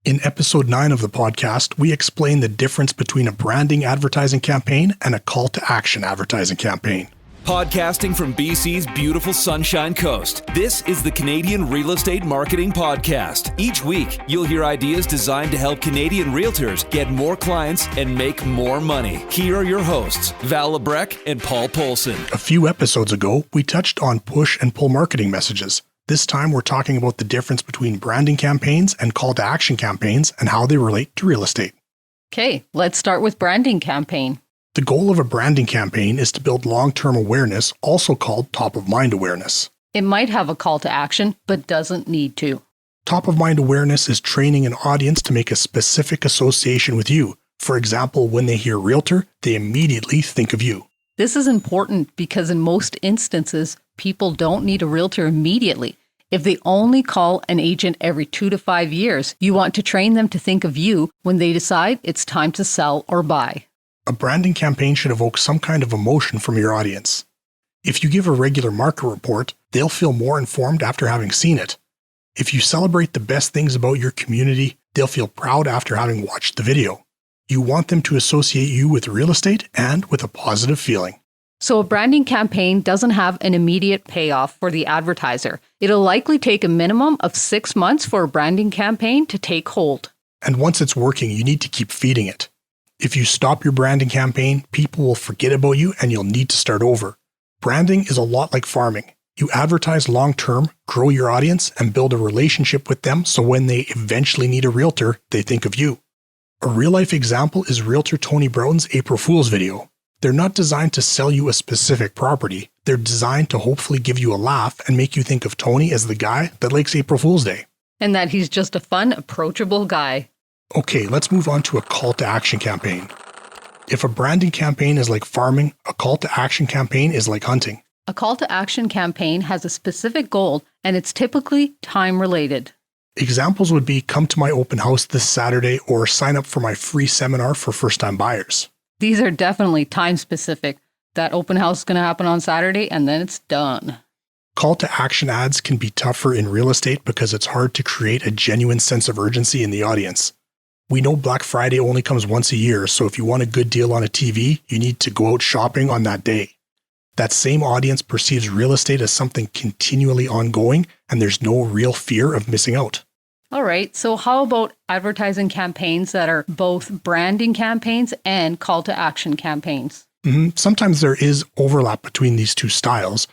In episode 9 of the podcast, we explain the difference between a branding advertising campaign and a call to action advertising campaign. Podcasting from BC's beautiful Sunshine Coast, this is the Canadian Real Estate Marketing Podcast. Each week, you'll hear ideas designed to help Canadian realtors get more clients and make more money. Here are your hosts, Val Lebrecq and Paul Polson. A few episodes ago, we touched on push and pull marketing messages. This time, we're talking about the difference between branding campaigns and call to action campaigns and how they relate to real estate. Okay, let's start with branding campaign. The goal of a branding campaign is to build long-term awareness, also called top-of-mind awareness. It might have a call to action, but doesn't need to. Top-of-mind awareness is training an audience to make a specific association with you. For example, when they hear Realtor, they immediately think of you. This is important because in most instances, people don't need a realtor immediately. If they only call an agent every 2 to 5 years, you want to train them to think of you when they decide it's time to sell or buy. A branding campaign should evoke some kind of emotion from your audience. If you give a regular market report, they'll feel more informed after having seen it. If you celebrate the best things about your community, they'll feel proud after having watched the video. You want them to associate you with real estate and with a positive feeling. So a branding campaign doesn't have an immediate payoff for the advertiser. It'll likely take a minimum of 6 months for a branding campaign to take hold. And once it's working, you need to keep feeding it. If you stop your branding campaign, people will forget about you and you'll need to start over. Branding is a lot like farming. You advertise long-term, grow your audience, and build a relationship with them so when they eventually need a realtor, they think of you. A real-life example is Realtor Tony Broughton's April Fool's video. They're not designed to sell you a specific property. They're designed to hopefully give you a laugh and make you think of Tony as the guy that likes April Fool's Day. And that he's just a fun, approachable guy. Okay, let's move on to a call to action campaign. If a branding campaign is like farming, a call to action campaign is like hunting. A call to action campaign has a specific goal and it's typically time related. Examples would be come to my open house this Saturday or sign up for my free seminar for first-time buyers. These are definitely time specific. That open house is going to happen on Saturday and then it's done. Call to action ads can be tougher in real estate because it's hard to create a genuine sense of urgency in the audience. We know Black Friday only comes once a year, so if you want a good deal on a TV, you need to go out shopping on that day. That same audience perceives real estate as something continually ongoing, and there's no real fear of missing out. All right, so how about advertising campaigns that are both branding campaigns and call to action campaigns? Sometimes there is overlap between these two styles.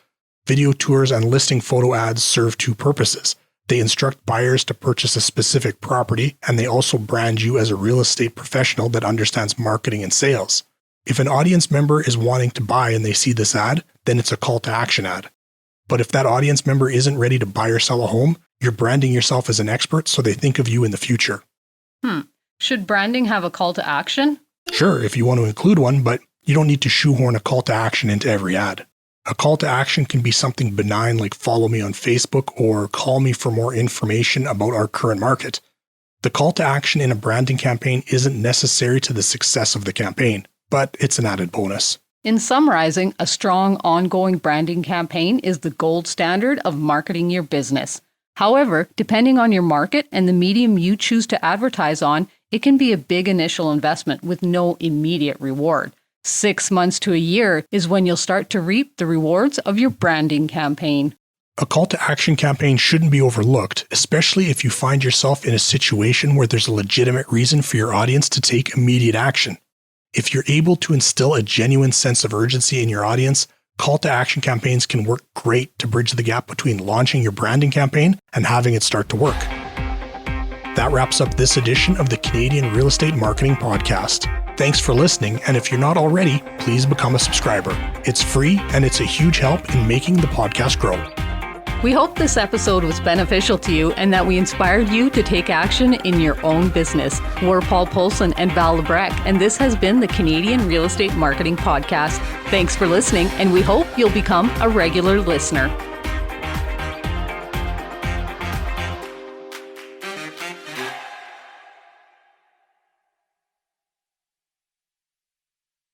Video tours and listing photo ads serve two purposes. They instruct buyers to purchase a specific property, and they also brand you as a real estate professional that understands marketing and sales. If an audience member is wanting to buy and they see this ad, then it's a call to action ad. But if that audience member isn't ready to buy or sell a home, you're branding yourself as an expert so they think of you in the future. Should branding have a call to action? Sure, if you want to include one, but you don't need to shoehorn a call to action into every ad. A call to action can be something benign like follow me on Facebook or call me for more information about our current market. The call to action in a branding campaign isn't necessary to the success of the campaign, but it's an added bonus. In summarizing, a strong ongoing branding campaign is the gold standard of marketing your business. However, depending on your market and the medium you choose to advertise on, it can be a big initial investment with no immediate reward. 6 months to a year is when you'll start to reap the rewards of your branding campaign. A call to action campaign shouldn't be overlooked, especially if you find yourself in a situation where there's a legitimate reason for your audience to take immediate action. If you're able to instill a genuine sense of urgency in your audience, call to action campaigns can work great to bridge the gap between launching your branding campaign and having it start to work. That wraps up this edition of the Canadian Real Estate Marketing Podcast. Thanks for listening, and if you're not already, please become a subscriber. It's free and it's a huge help in making the podcast grow. We hope this episode was beneficial to you and that we inspired you to take action in your own business. We're Paul Polson and Val Lebrecq, and this has been the Canadian Real Estate Marketing Podcast. Thanks for listening, and we hope you'll become a regular listener.